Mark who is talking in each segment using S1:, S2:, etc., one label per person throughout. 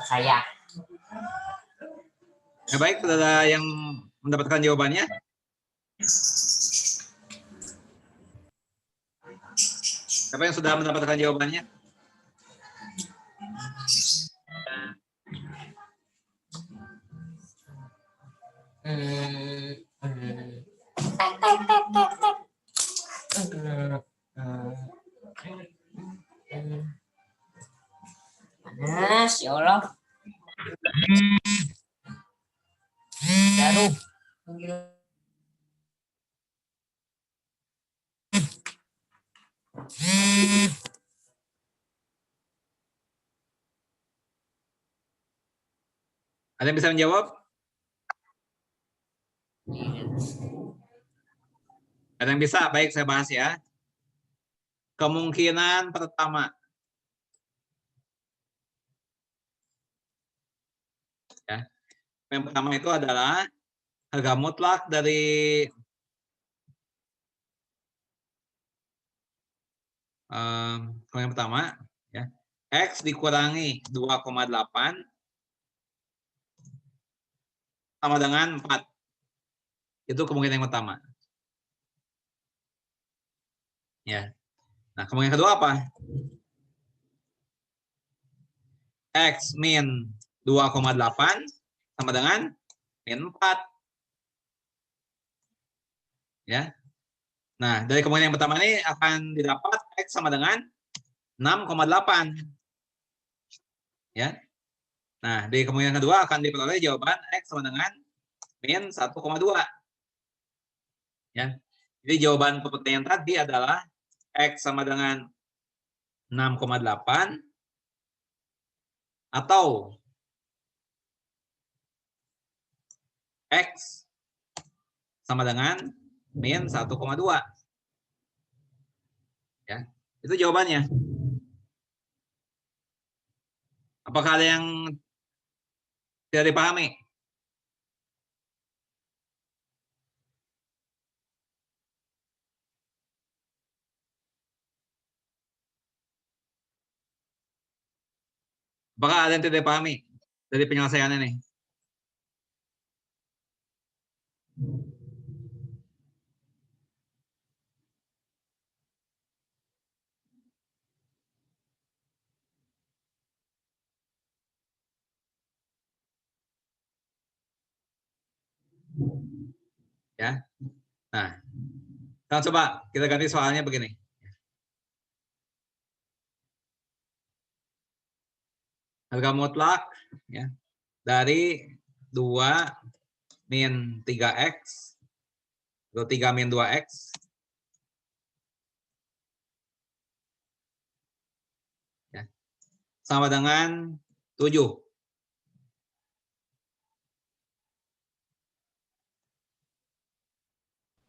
S1: Saya. Ya, baik, sudah ada yang mendapatkan jawabannya? Siapa yang sudah mendapatkan jawabannya?
S2: Panas, ya Allah. Aduh.
S1: Ada yang bisa menjawab? Ada yang bisa? Baik, saya bahas ya. Kemungkinan pertama. Ya. Yang pertama itu adalah harga mutlak dari yang pertama, ya, X dikurangi 2,8 sama dengan 4. Itu kemungkinan yang pertama. Ya. Nah, kemungkinan kedua apa? X min 2,8 sama dengan min 4. Ya. Nah, dari kemungkinan yang pertama ini akan didapat X sama dengan 6,8. Ya. Nah, di kemungkinan kedua akan diperoleh jawaban X sama dengan min 1,2. Ya. Jadi jawaban pertanyaan tadi adalah X sama dengan 6,8 atau X sama dengan min 1,2. Ya. Itu jawabannya. Apakah ada yang tidak dipahami? Apakah ada yang tidak dipahami dari penyelesaiannya nih? Ya. Nah, kita coba kita ganti soalnya begini. Harga mutlak ya dari 2 min 3X atau 3 min 2X ya, sama dengan 7.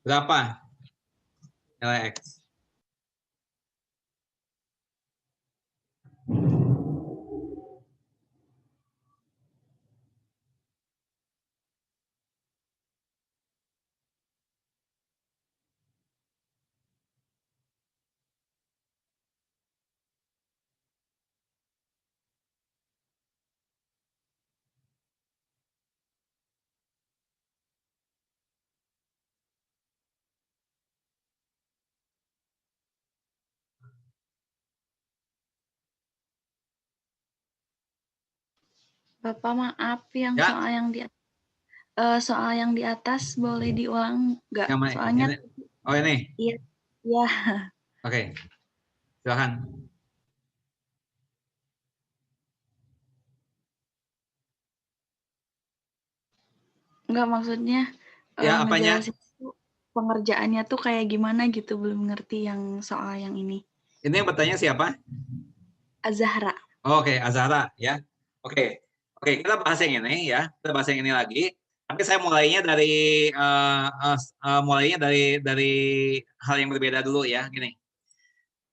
S1: Berapa nilai X?
S3: Bapak maaf yang
S1: Ya.
S3: soal yang di atas boleh diulang nggak?
S1: Yang mana?
S3: Soalnya
S1: Ini? Oh ini.
S3: iya, iya.
S1: Oke. Silakan.
S3: Nggak, maksudnya
S1: Ya apanya?
S3: ngejelasin tuh pengerjaannya tuh kayak gimana gitu, belum ngerti yang soal yang ini.
S1: Ini yang bertanya siapa?
S3: Azahra.
S1: Oke, Azhara ya. Oke. Oke, kita bahas yang ini ya. Kita bahas yang ini lagi. Tapi saya mulainya dari hal yang berbeda dulu ya, gini.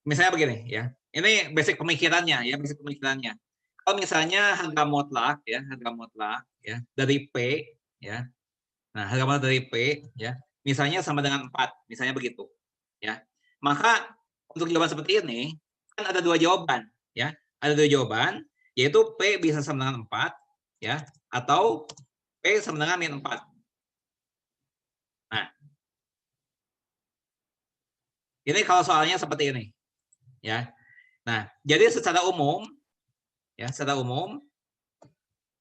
S1: Misalnya begini ya. Ini basic pemikirannya ya, basic pemikirannya. Kalau misalnya harga mutlak ya dari P ya. Nah, harga mutlak dari P ya, misalnya sama dengan 4, misalnya begitu ya. Maka untuk jawaban seperti ini kan ada dua jawaban ya. Ada dua jawaban, yaitu P bisa sama dengan 4 ya, atau P sama dengan min 4. Nah, ini kalau soalnya seperti ini ya. Nah, jadi secara umum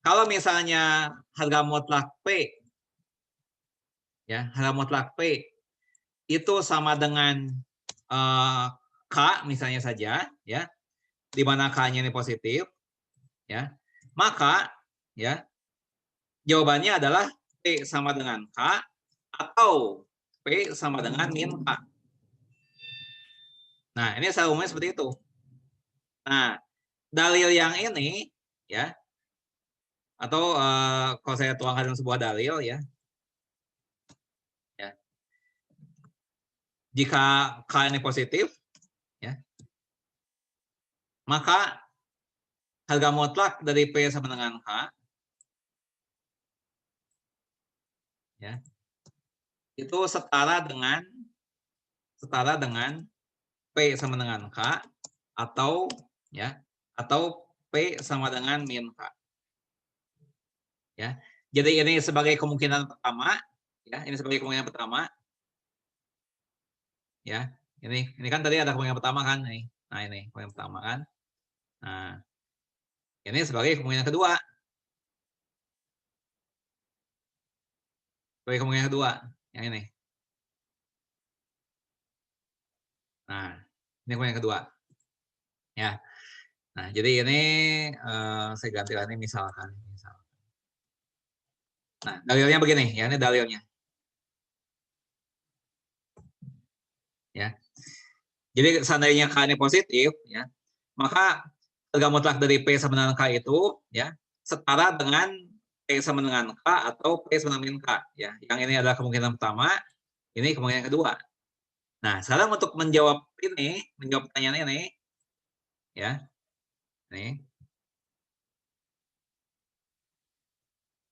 S1: kalau misalnya harga mutlak P ya, harga mutlak P itu sama dengan K misalnya saja ya, di mana K-nya ini positif ya, maka ya jawabannya adalah P sama dengan K atau P sama dengan min K. Nah, ini secara umumnya seperti itu. Nah, dalil yang ini ya, atau kalau saya tuangkan dalam sebuah dalil ya, jika K ini positif ya, maka harga mutlak dari P sama dengan K ya, itu setara dengan P sama dengan K atau ya, atau P sama dengan min K. Ya. Jadi ini sebagai kemungkinan pertama ya, ini sebagai kemungkinan pertama. Ya. Ini kan tadi ada kemungkinan pertama kan nih. Nah, ini kemungkinan pertama kan. Nah, ini sebagai kemungkinan kedua. Sebagai kemungkinan kedua yang ini. Nah, ini kemungkinan kedua. Ya. Nah, jadi ini saya ganti ini misalkan. Nah, dalilnya begini, ya ini dalilnya. Ya. Jadi seandainya K ini positif, ya, maka harga mutlak dari P sama dengan K itu ya setara dengan P sama dengan K atau P sama dengan K. Ya, yang ini adalah kemungkinan pertama, ini kemungkinan kedua. Nah, sekarang untuk menjawab pertanyaan ini, ya, nih,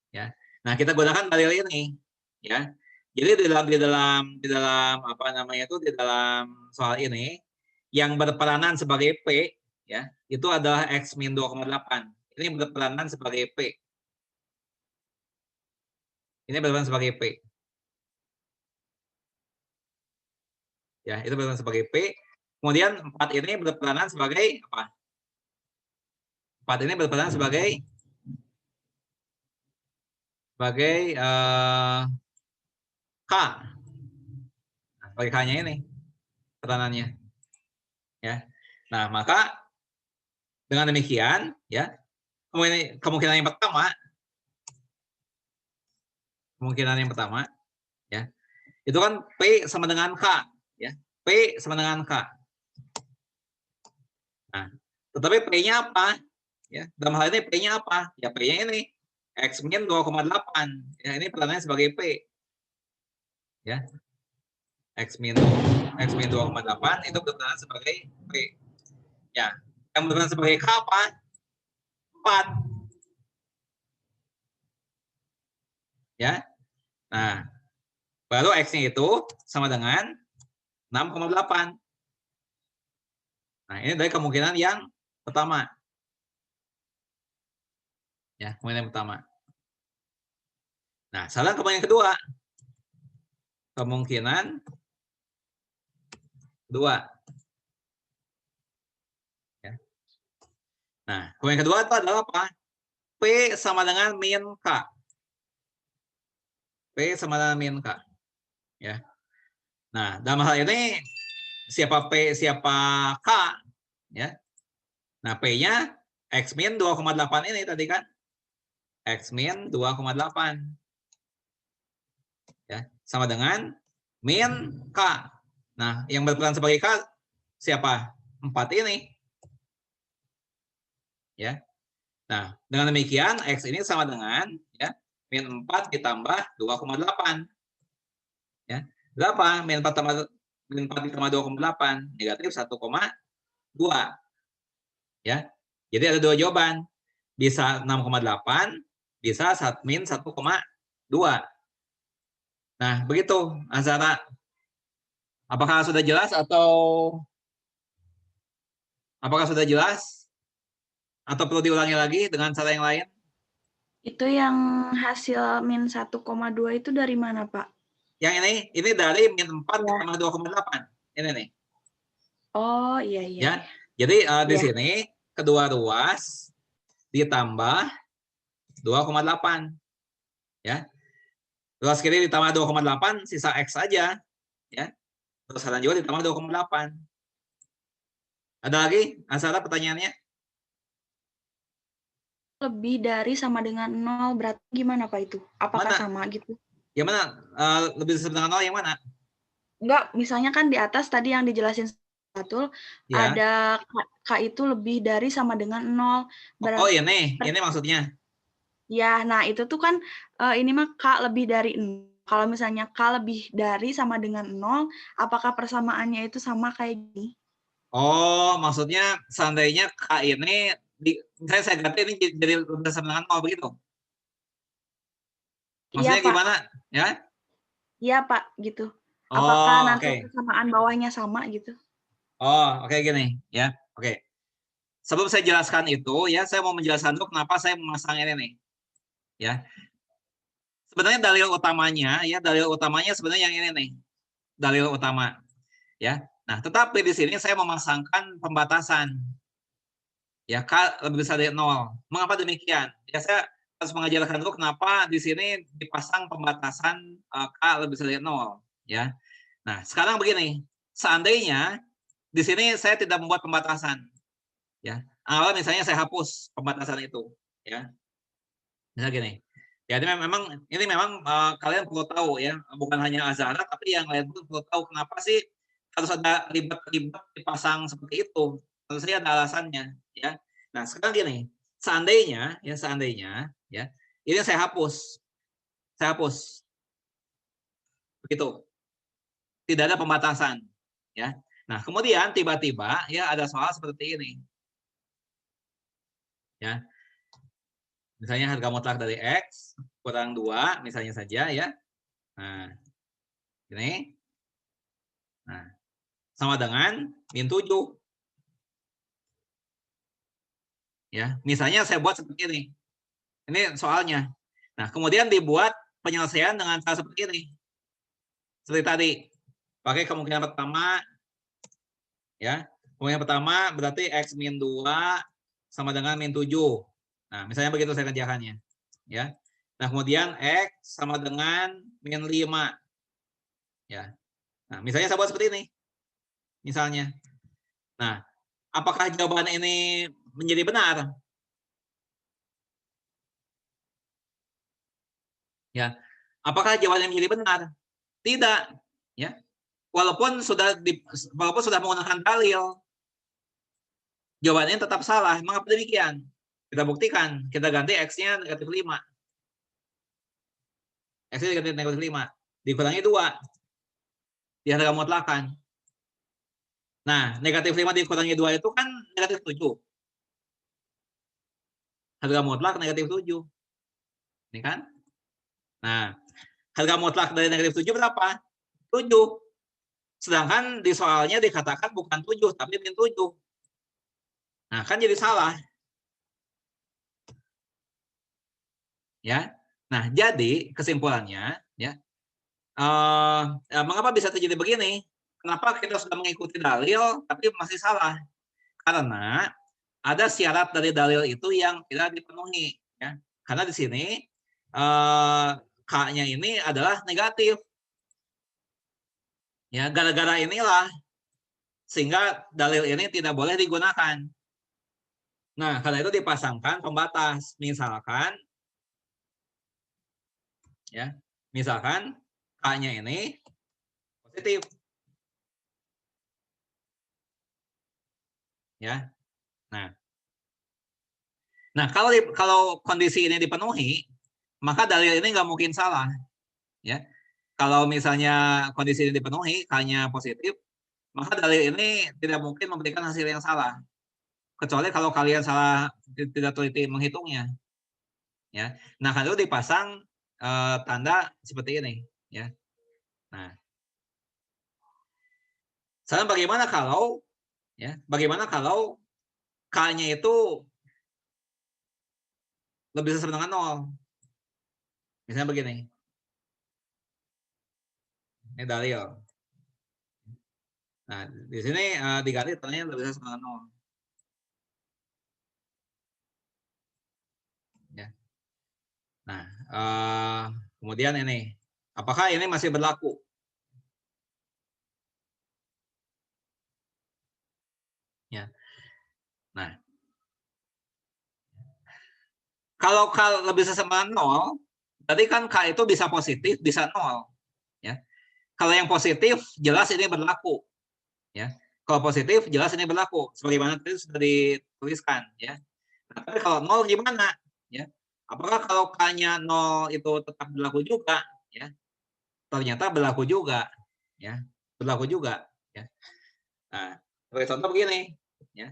S1: ya. Nah, kita gunakan dalil ini, ya. Jadi di dalam apa namanya itu di dalam soal ini yang berperanan sebagai P ya, itu adalah X min 2,8. Ini berperanan sebagai P. Ini berperanan sebagai P. Ya, itu berperanan sebagai P. Kemudian 4 ini berperanan sebagai apa? 4 ini berperanan sebagai K. Nah, sebagai K-nya ini peranannya. Ya. Nah, maka dengan demikian ya, kemungkinan yang pertama ya, itu kan P sama dengan K ya. P sama dengan K. Nah, tetapi P-nya apa? Ya, dalam hal ini P-nya apa? Ya P-nya ini X min 2,8. Ya, ini peranannya sebagai P. Ya. X min 2,8 itu berperan sebagai P. Ya. Yang berperan sebagai K apa? 4. Ya. Nah, baru X-nya itu sama dengan 6,8. Nah, ini dari kemungkinan yang pertama. Ya, kemungkinan yang pertama. Nah, salah kemungkinan kedua. Kemungkinan kedua. Ya. Nah, kemungkinan kedua itu adalah apa? P sama dengan min K. P sama dengan min K. Ya. Nah, dalam hal ini siapa P, siapa K, ya. Nah, P-nya X min 2,8 ini tadi kan. X min 2,8. Ya, sama dengan min K. Nah, yang berperan sebagai K siapa? 4 ini. Ya. Nah, dengan demikian X ini sama dengan ya, min 4 ditambah 2,8. Ya. Berapa? Min 4 ditambah 2,8 negatif 1,2. Ya. Jadi ada dua jawaban. Bisa 6,8, bisa min 1,2. Nah, begitu Azara. Apakah sudah jelas atau perlu diulangi lagi dengan cara yang lain?
S3: Itu yang hasil min 1,2 itu dari mana, Pak?
S1: Yang ini dari min 4
S3: Ya.
S1: ditambah 2,8. Ini nih.
S3: Oh, iya.
S1: Ya. Jadi di
S3: Ya.
S1: sini kedua ruas ditambah 2,8. Ya. Ruas kiri ditambah 2,8, sisa X aja. Ya. Terus kanan juga ditambah 2,8. Ada lagi? Asara pertanyaannya?
S3: Lebih dari sama dengan 0, berarti gimana, Pak, itu? Apakah
S1: Mana?
S3: sama gitu?
S1: Yang mana? Lebih sama dengan 0 yang mana?
S3: Enggak, misalnya kan di atas tadi yang dijelasin betul,
S1: Ya.
S3: ada K itu lebih dari sama dengan 0.
S1: Oh, ini maksudnya.
S3: Ya, nah itu tuh kan ini mah K lebih dari 0. Kalau misalnya K lebih dari sama dengan 0, apakah persamaannya itu sama kayak gini?
S1: Oh, maksudnya seandainya K ini misalnya saya ganti ini jadi lebih sama dengan 0 begitu. Maksudnya
S3: Iya, Pak.
S1: gimana? Ya?
S3: Iya, Pak, gitu.
S1: Oh,
S3: Apakah nanti
S1: oke.
S3: persamaan bawahnya sama gitu?
S1: Oh, oke gini, ya. Oke. Sebelum saya jelaskan itu, ya, saya mau menjelaskan dulu kenapa saya memasang ini nih. Ya. Sebenarnya dalil utamanya sebenarnya yang ini nih. Dalil utama. Ya. Nah, tetapi di sini saya memasangkan pembatasan. Ya, K lebih besar dari 0. Mengapa demikian? Ya, saya harus mengajarkan dulu kenapa di sini dipasang pembatasan K lebih besar dari 0. Ya. Nah, sekarang begini. Seandainya di sini saya tidak membuat pembatasan. Ya. Awal misalnya saya hapus pembatasan itu. Ya. Misalnya gini. Ya, ini memang kalian perlu tahu ya, bukan hanya Azhara tapi yang lain pun perlu tahu kenapa sih harus ada ribet-ribet dipasang seperti itu. Tentu saja ada alasannya, ya. Nah, sekarang gini, seandainya ya, ini saya hapus. Begitu. Tidak ada pembatasan, ya. Nah, kemudian tiba-tiba ya ada soal seperti ini. Ya. Misalnya harga mutlak dari X kurang 2, misalnya saja ya. Nah, ini. Nah, sama dengan min 7. Ya, misalnya saya buat seperti ini. Ini soalnya. Nah, kemudian dibuat penyelesaian dengan cara seperti ini. Seperti tadi. Pakai kemungkinan pertama ya. Kemungkinan pertama berarti X min 2 sama dengan min 7. Nah, misalnya begitu saya kerjakannya. Ya. Nah, kemudian X sama dengan min 5. Ya. Nah, misalnya saya buat seperti ini. Misalnya. Nah, apakah jawaban ini menjadi benar? Ya. Apakah jawabannya menjadi benar? Tidak, ya. Walaupun sudah menggunakan dalil, jawabannya tetap salah. Mengapa demikian? Kita buktikan, kita ganti X-nya negatif 5. X-nya negatif 5. Dikurangi 2. Di harga mutlakan. Nah, negatif 5 dikurangi 2 itu kan negatif 7. Harga mutlak negatif 7. Ini kan? Nah, harga mutlak dari negatif 7 berapa? 7. Sedangkan di soalnya dikatakan bukan 7, tapi min 7. Nah, kan jadi salah. Ya. Nah, jadi kesimpulannya ya, mengapa bisa terjadi begini? Kenapa kita sudah mengikuti dalil tapi masih salah? Karena ada syarat dari dalil itu yang tidak dipenuhi. ya. Karena di sini K-nya ini adalah negatif. Ya, gara-gara inilah sehingga dalil ini tidak boleh digunakan. Nah, karena itu dipasangkan pembatas. Misalkan ya, misalkan K-nya ini positif. Ya. Nah, kalau kondisi ini dipenuhi, maka dalil ini nggak mungkin salah. Ya. Kalau misalnya kondisi ini dipenuhi, K-nya positif, maka dalil ini tidak mungkin memberikan hasil yang salah. Kecuali kalau kalian salah tidak teliti menghitungnya. Ya. Nah, kalau dipasang tanda seperti ini. Ya. Nah, sekarang bagaimana kalau K-nya itu lebih besar dengan 0? Misalnya begini. Ini dalil. Nah, di sini diganti tandanya lebih besar dengan 0. Ya. Nah, kemudian ini, apakah ini masih berlaku? Ya. Nah, kalau K lebih besar sama 0, berarti kan K itu bisa positif, bisa 0. Ya. Kalau yang positif, jelas ini berlaku. Ya. Kalau positif, jelas ini berlaku. Sebagaimana tadi sudah dituliskan. Ya. Nah, tapi kalau 0 gimana? Ya. Apakah kalau K-nya 0 itu tetap berlaku juga? Ya. Ternyata berlaku juga. Ya. Berlaku juga. Ya. Nah, sebagai contoh begini. Ya.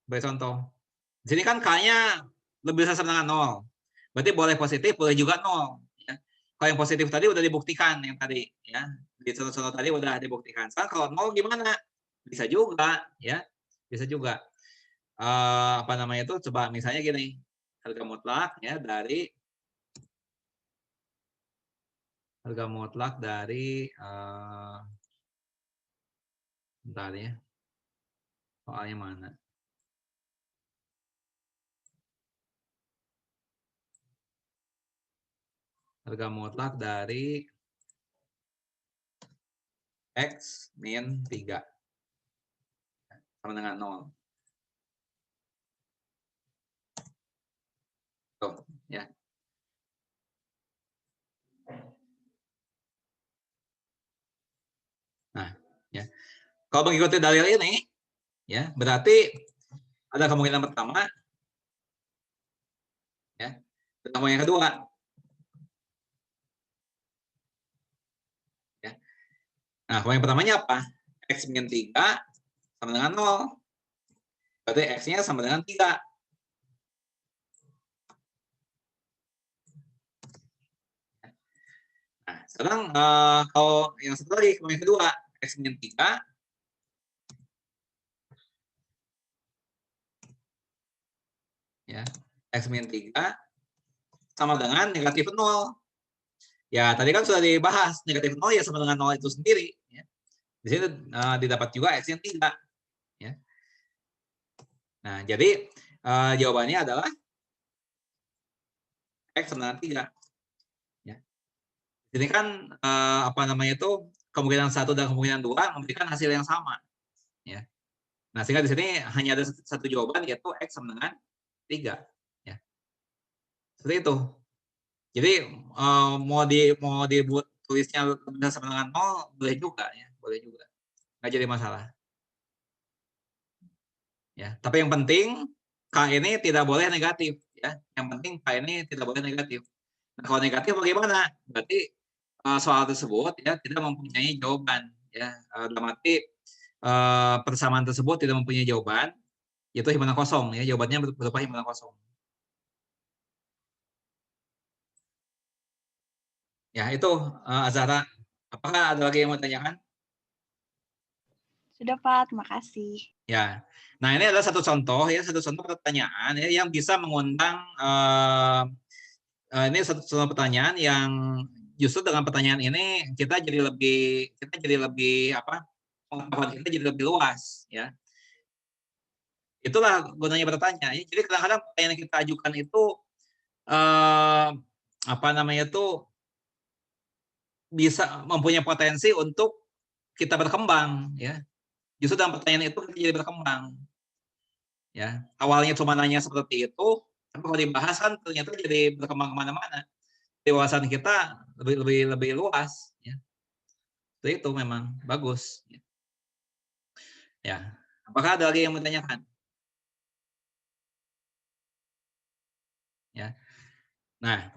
S1: Sebagai contoh. Di sini kan K-nya lebih besar sama dengan 0. Berarti boleh positif, boleh juga 0. Ya. Kalau yang positif tadi udah dibuktikan yang tadi. Ya. Di contoh-contoh tadi udah dibuktikan. Sekarang kalau 0 gimana? Bisa juga. Ya. Bisa juga. Apa namanya itu? Coba misalnya gini. Harga mutlak ya dari bentar ya. Soalnya mana? Harga mutlak dari X min 3 sama dengan 0. Tuh, ya. Nah, ya. Kalau mengikuti dalil ini, ya, berarti ada kemungkinan pertama, ya. Dan kemungkinan kedua. Ya. Nah, kemungkinan pertamanya apa? X min 3 sama dengan 0. Berarti X-nya sama dengan 3. Nah, sekarang kalau yang satu lagi, kemungkinan kedua, X min 3 ya, X min 3 sama dengan negatif 0. Ya, tadi kan sudah dibahas, negatif 0 ya sama dengan 0 itu sendiri. Ya. Di sini didapat juga X yang 3. Ya. Nah, jadi jawabannya adalah X sama dengan 3. Ya. Jadi kan apa namanya itu, kemungkinan 1 dan kemungkinan 2 memberikan hasil yang sama. Ya. Nah, sehingga di sini hanya ada satu jawaban, yaitu X sama dengan 3. Ya. Seperti itu. Jadi mau dibuat tulisnya lebih sama dengan 0 boleh juga ya, boleh juga. Nggak jadi masalah. Ya, tapi yang penting K ini tidak boleh negatif ya. Yang penting K ini tidak boleh negatif. Nah, kalau negatif bagaimana? Berarti soal tersebut ya tidak mempunyai jawaban ya. Dalam arti persamaan tersebut tidak mempunyai jawaban, yaitu himpunan kosong ya. Jawabannya berupa himpunan kosong. Ya, itu Azhara. Apakah ada lagi yang mau ditanyakan?
S3: Sudah, Pak. Terima kasih.
S1: Ya. Nah, ini adalah satu contoh pertanyaan ya yang bisa mengundang ini satu contoh pertanyaan yang justru dengan pertanyaan ini kita jadi lebih apa? Pengetahuan kita jadi lebih luas ya. Itulah gunanya bertanya. Jadi kadang-kadang pertanyaan yang kita ajukan itu apa namanya tuh bisa mempunyai potensi untuk kita berkembang, ya. Justru dalam pertanyaan itu kita jadi berkembang, ya. Awalnya cuma nanya seperti itu, tapi kalau dibahas kan ternyata jadi berkembang kemana-mana. Wawasan kita lebih luas, ya. Itu memang bagus. Ya. Apakah ada lagi yang mau ditanyakan? Ya. Nah,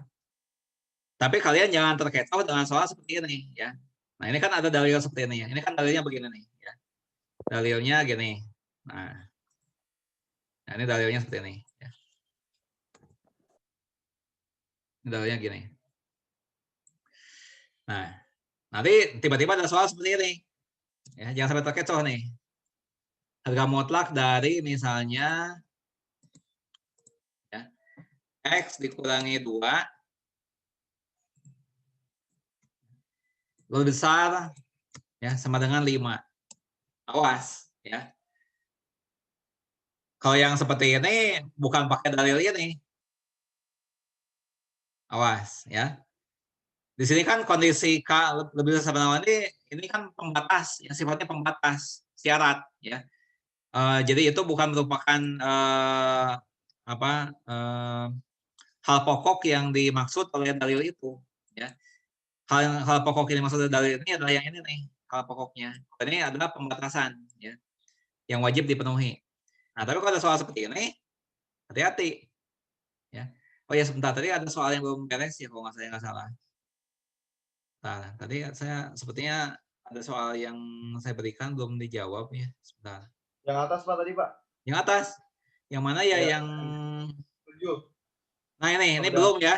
S1: tapi kalian jangan terkecoh dengan soal seperti ini, ya. Nah, ini kan ada dalil seperti ini ya. Ini kan dalilnya begini nih, ya. Dalilnya gini. Nah, ini dalilnya seperti ini, ya. Ini dalilnya gini. Nah, nanti tiba-tiba ada soal seperti ini. Ya, jangan sampai terkecoh nih. Harga mutlak dari misalnya ya, X dikurangi 2 lebih besar ya sama dengan 5. Awas ya. Kalau yang seperti ini bukan pakai dalil ini. Awas ya. Di sini kan kondisi K lebih besar sama ini kan pembatas, yang sifatnya pembatas syarat ya. Jadi itu bukan merupakan hal pokok yang dimaksud oleh dalil itu ya. Hal pokok yang dimaksud oleh dalil ini adalah yang ini nih, hal pokoknya. Ini adalah pembatasan ya yang wajib dipenuhi. Nah, tapi kalau ada soal seperti ini hati-hati ya. Oh ya sebentar, tadi ada soal yang belum beres ya kalau saya nggak salah. Nah, tadi saya sepertinya ada soal yang saya berikan belum dijawab ya. Sebentar.
S4: Yang atas Pak tadi Pak.
S1: Yang atas. Yang mana ya,
S4: Ya,
S1: yang
S4: 7.
S1: Nah, ini
S4: Udah.
S1: belum ya.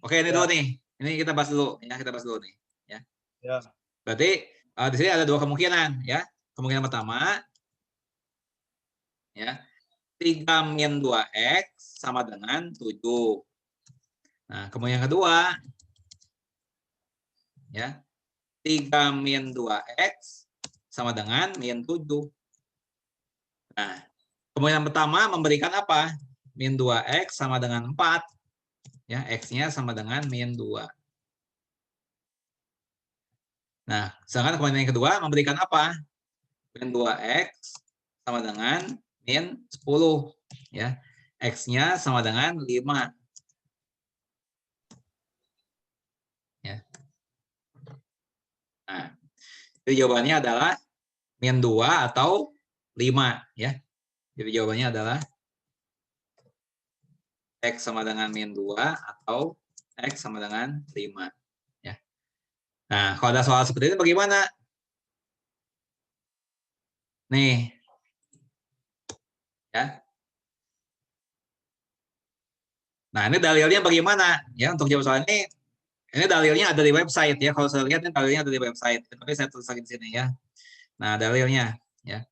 S1: Oke, ini
S4: Ya.
S1: dulu nih. Ini kita bahas dulu ya, kita bahas dulu nih ya.
S4: Ya.
S1: Berarti di sini ada 2 kemungkinan ya. Kemungkinan pertama ya. 3 min 2x sama dengan 7. Nah, kemungkinan kedua ya. 3 min 2x sama dengan min 7. Nah, kemungkinan pertama memberikan apa? Min 2x sama dengan 4. Ya, x-nya sama dengan min 2. Nah, sedangkan kemungkinan yang kedua memberikan apa? Min 2x sama dengan min 10. Ya, x-nya sama dengan 5. Ya. Nah, jadi jawabannya adalah min 2 atau 5. Ya. Jadi jawabannya adalah X sama dengan min 2 atau X sama dengan 5. Ya. Nah, kalau ada soal seperti ini bagaimana? Nih. Ya. Nah, ini dalilnya bagaimana? Ya, untuk jawab soal ini dalilnya ada di website ya. Kalau saya lihat ini dalilnya ada di website. Tapi saya tulis lagi di sini ya. Nah, dalilnya ya.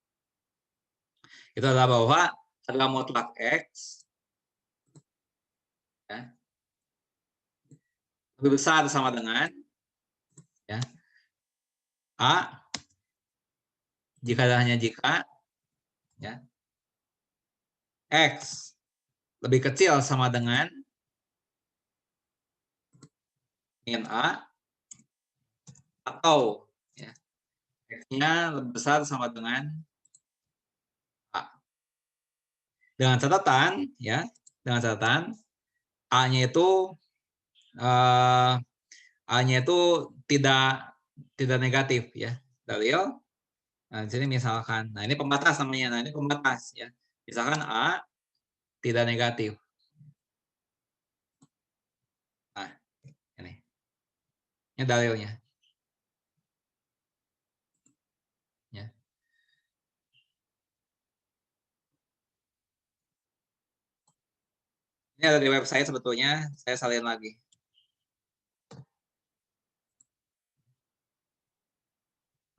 S1: Itu adalah bahwa harga mutlak X ya, lebih besar sama dengan ya, A jika dan hanya jika ya, X lebih kecil sama dengan min A atau ya, X-nya lebih besar sama dengan A. Dengan catatan ya, dengan catatan A-nya itu A-nya itu tidak negatif ya. Dalil. Nah, di sini misalkan, nah ini pembatas namanya. Nah, ini pembatas ya. Misalkan A tidak negatif. Nah, ini. Ini dalilnya. Ya. Ini ada di website sebetulnya, saya salin lagi.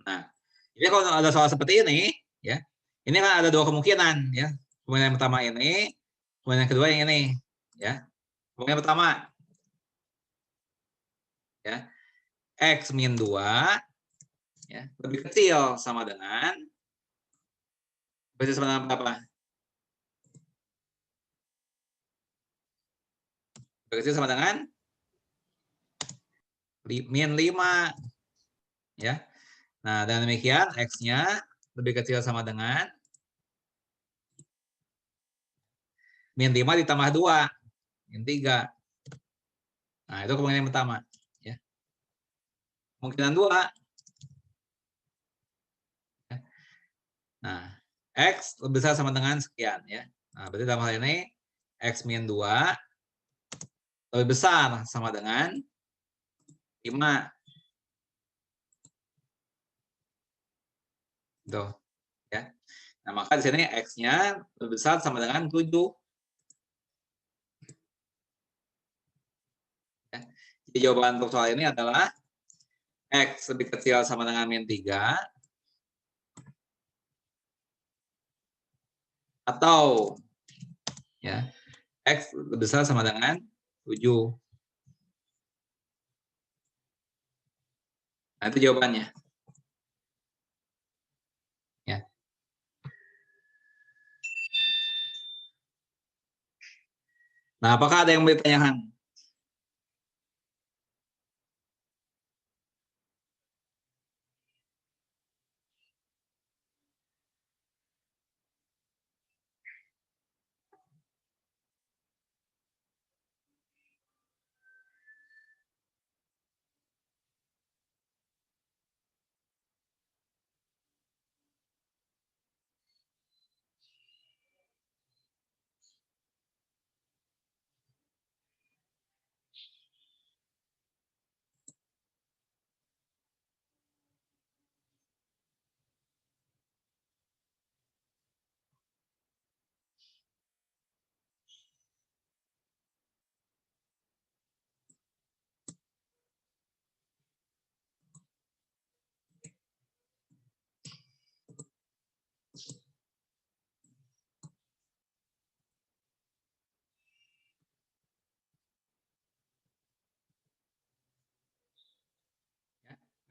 S1: Nah, ini kalau ada soal seperti ini, ya, ini kan ada 2 kemungkinan, ya. Kemungkinan pertama ini, kemungkinan kedua yang ini, ya. Kemungkinan pertama, ya, X min 2, ya, lebih kecil sama dengan berapa? Lebih kecil sama dengan min 5. Ya. Nah, dengan demikian X-nya lebih kecil sama dengan min 5 ditambah 2, min 3. Nah, itu kemungkinan pertama. Ya. Kemungkinan 2. Ya. Nah, X lebih besar sama dengan sekian. Ya. Nah, berarti dalam hal ini X min 2 lebih besar sama dengan 5. Tuh. Ya. Nah, maka di sini X-nya lebih besar sama dengan 7. Ya. Jadi jawaban untuk soal ini adalah X lebih kecil sama dengan min 3 atau ya X lebih besar sama dengan 7. Nah, itu jawabannya. Ya. Nah, apakah ada yang mau ditanyakan?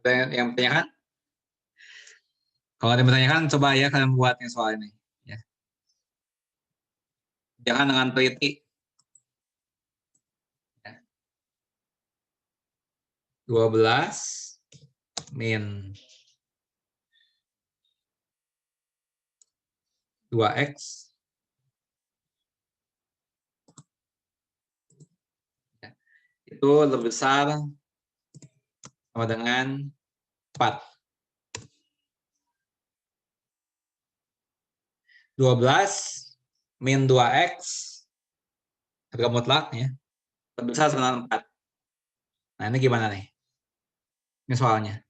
S1: Ada yang bertanyakan? Kalau ada yang bertanyakan, coba ya kalian buat yang soal ini. Ya. Jangan dengan teliti. Ya. 12 min 2X ya. Itu lebih besar sama dengan 4. 12 min 2X harga mutlak ya. Lebih besar sama dengan 4. Nah, ini gimana nih? Ini soalnya.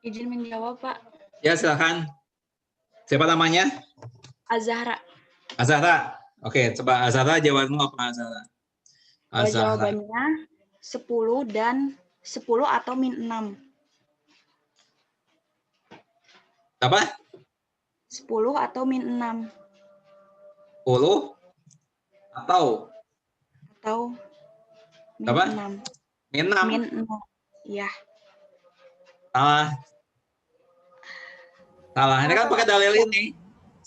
S3: Izin menjawab, Pak.
S1: Ya, silakan. Siapa namanya?
S3: Azahra.
S1: Azahra. Oke, coba Azahra jawabanmu apa Azahra? Azahra.
S3: Jawabannya 10 dan 10 atau min 6.
S1: Apa?
S3: 10 atau min 6.
S1: 10 atau
S3: min
S1: apa?
S3: 6.
S1: Min 6.
S3: Min 6. Ya.
S1: Salah. Salah. Ini kan pakai dalil ini.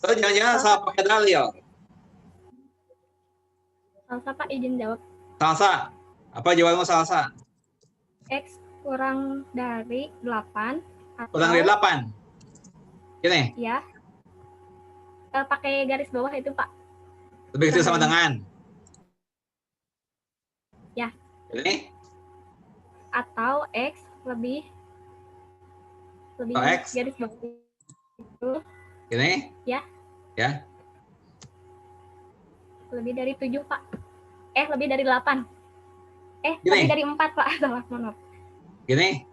S1: So, jangan-jangan salah pakai dalil.
S5: Salsa Pak, izin jawab.
S1: Salsa. Apa jawabanmu Salsa?
S5: X kurang dari 8 atau
S1: Kurang dari 8. Gini.
S5: Ya. Pakai garis bawah itu, Pak.
S1: Lebih kecil sama dengan
S5: Ya.
S1: Ini
S5: Atau X lebih
S1: X.
S5: garis bawah itu
S1: Ini
S5: ya.
S1: Ya.
S5: Lebih dari 7, Pak. Lebih dari 8.
S1: Gini.
S5: Lebih dari 4, Pak. Salah, maaf.
S1: Gini.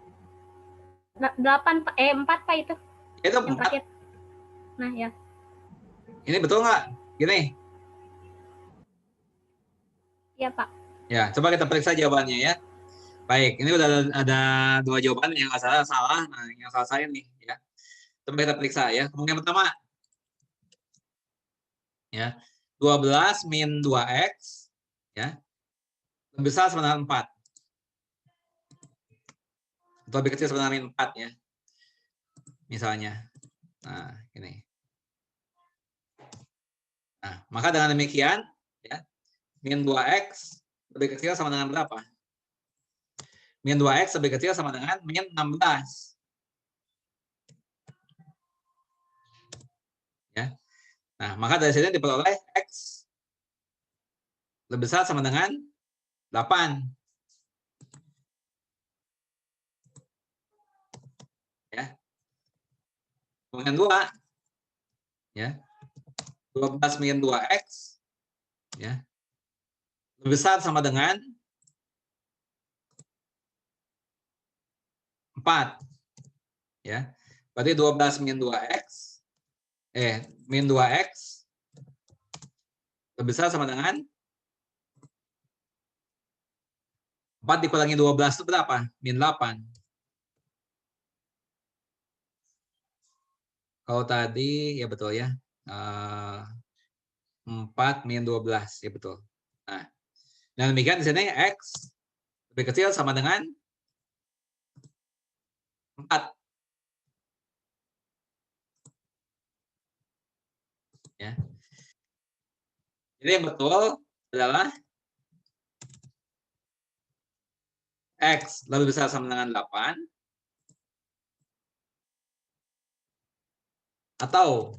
S5: 8, Pak. 4, Pak, itu.
S1: Itu
S5: Yang
S1: 4.
S5: terakhir. Nah, ya.
S1: Ini betul nggak? Gini.
S5: Iya, Pak.
S1: Ya, coba kita periksa jawabannya ya. Baik, ini udah ada 2 jawaban yang nggak salah. Nah, yang salah saya nih ya. Coba kita periksa ya. Kemungkinan pertama ya. 12 min 2x ya. Lebih besar sama dengan 4. Atau lebih kecil sama dengan 4 ya. Misalnya. Nah, ini. Nah, maka dengan demikian ya, min 2x lebih kecil sama dengan berapa? Min 2x lebih kecil sama dengan min 16. Ya. Nah, maka dari sini diperoleh x lebih besar sama dengan 8. Ya. Kemungkinan 2 ya. 12 min 2x ya. Lebih besar sama dengan 4. Ya. Berarti 12 min 2x min 2x lebih besar sama dengan 4 dikurangi 12 itu berapa? Min 8. Kalau tadi ya betul ya. 4 min 12 ya betul. Nah, dan demikian di sini x lebih kecil sama dengan 4. Ya. Jadi yang betul adalah x lebih besar sama dengan 8 atau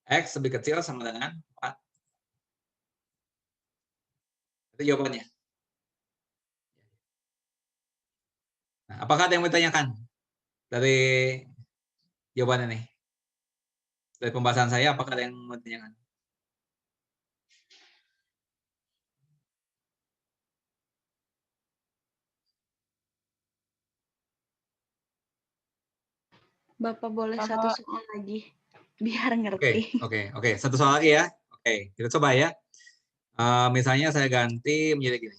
S1: x lebih kecil sama dengan 4. Itu jawabannya. Nah, apakah ada yang mau ditanyakan dari jawaban ini? Dari pembahasan saya, apakah ada yang mau ditanyakan?
S3: Bapak boleh
S2: Kalau-
S3: satu soal lagi biar ngerti.
S1: Oke. Satu soal lagi ya. Oke, kita coba ya. Misalnya saya ganti menjadi gini.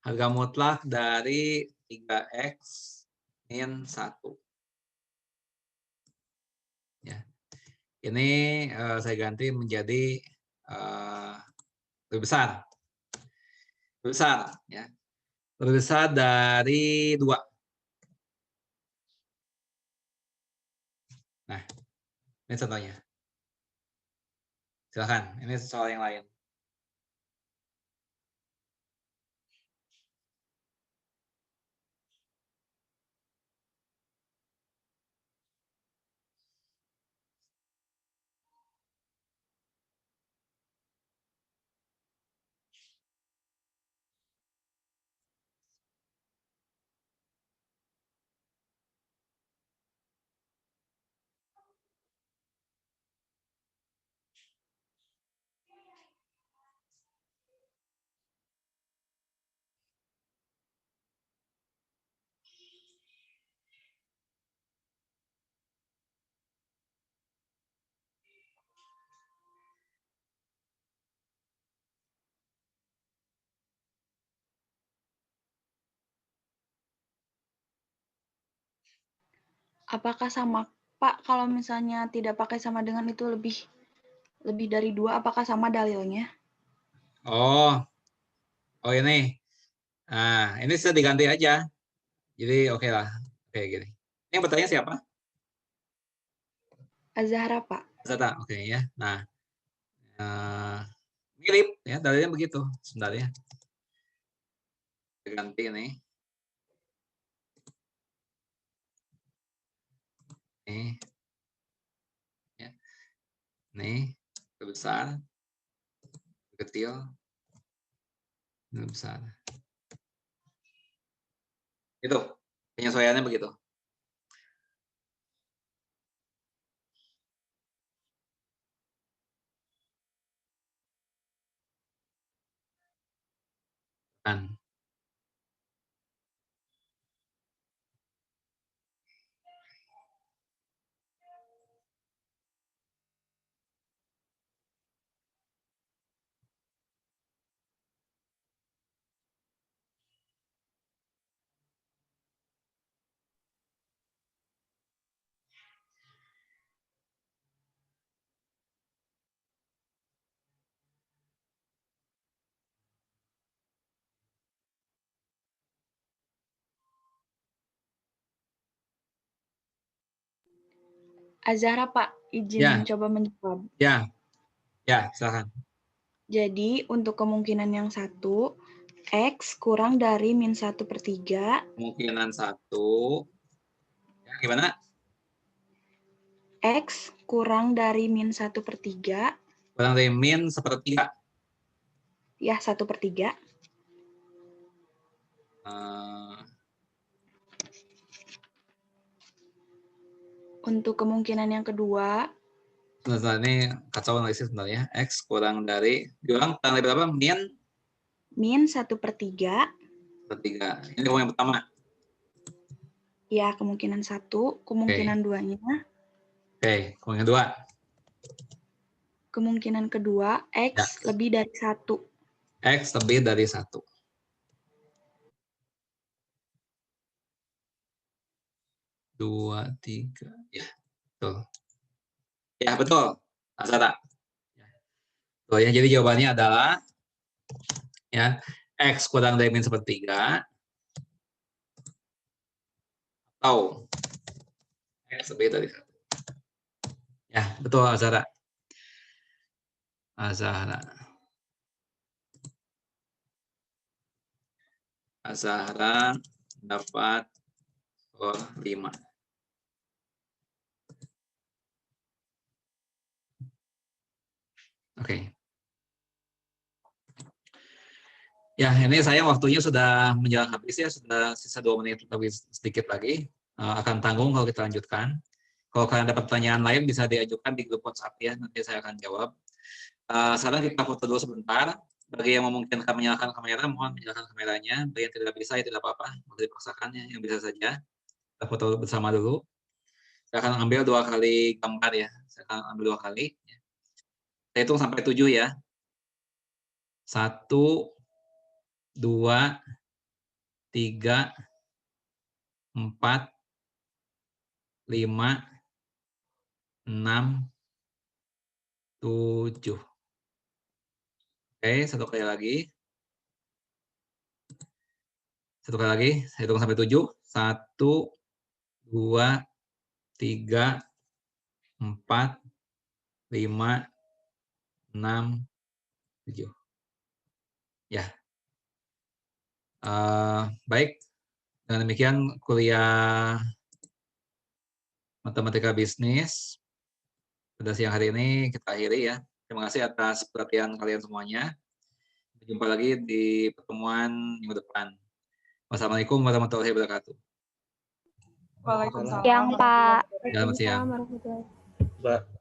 S1: Harga mutlak dari 3x min 1. Ya. Ini saya ganti menjadi lebih besar. Lebih besar ya. Lebih besar dari 2. Nah, ini contohnya. Silakan, ini soal yang lain.
S3: Apakah sama Pak kalau misalnya tidak pakai sama dengan itu lebih dari 2, apakah sama dalilnya?
S1: Oh ini. Nah, ini bisa diganti aja. Jadi oke lah. Oke gini. Ini yang bertanya siapa?
S3: Azahra, Pak.
S1: Zata. Oke ya. Nah, mirip ya dalilnya begitu sebenarnya. Ganti nih. Nih. Ya. Nih, lebih besar, lebih kecil. lebih besar. Itu penyesuaiannya begitu. Kan.
S3: Azahra, Pak, izin
S1: Ya.
S3: mencoba menjawab.
S1: Ya, silakan.
S3: Jadi, untuk kemungkinan yang satu, X kurang dari -1/3.
S1: Kemungkinan 1. Ya, gimana?
S3: X kurang dari -1/3.
S1: Kurang dari -1/3.
S3: Ya, 1/3. Untuk kemungkinan yang kedua,
S1: Sebentar, ini kacau analisis sebenarnya. X kurang dari, diulang kurang dari berapa?
S3: -1/3.
S1: 1/3. Ini kemungkinan pertama.
S3: Ya, kemungkinan satu. Kemungkinan duanya,
S1: Oke, kemungkinan 2.
S3: kemungkinan kedua, X lebih dari 1.
S1: X lebih dari 1. Dua, 3. Ya, betul. Ya, betul. Azara. Betul ya, jadi jawabannya adalah ya X kurang dari -1/3 atau X lebih dari 1. Ya, betul Azara. Azahra dapat skor 5. Oke. Ya, ini saya waktunya sudah menjelang habis ya, sudah sisa 2 menit lebih sedikit lagi. Akan tanggung kalau kita lanjutkan. Kalau kalian ada pertanyaan lain bisa diajukan di grup WhatsApp ya, nanti saya akan jawab. Sekarang kita foto dulu sebentar. Bagi yang memungkinkan menyalakan kamera, mohon menyalakan kameranya. Bagi yang tidak bisa, ya tidak apa-apa, boleh dipaksakan ya, yang bisa saja. Kita foto bersama dulu. Saya akan ambil 2 kali gambar ya. Saya akan ambil 2 kali. Saya hitung sampai 7 ya. 1, 2, 3, 4, 5, 6, 7. Oke, 1 kali lagi. 1 kali lagi, saya hitung sampai 7. 1, 2, 3, 4, 5, 6, 7. Ya. Baik. Dengan demikian kuliah matematika bisnis pada siang hari ini kita akhiri ya. Terima kasih atas perhatian kalian semuanya. Sampai jumpa lagi di pertemuan minggu depan. Wassalamualaikum warahmatullahi wabarakatuh.
S5: Yang Pak.
S1: Selamat siang.
S5: Waalaikumsalam warahmatullahi wabarakatuh.
S4: Mbak.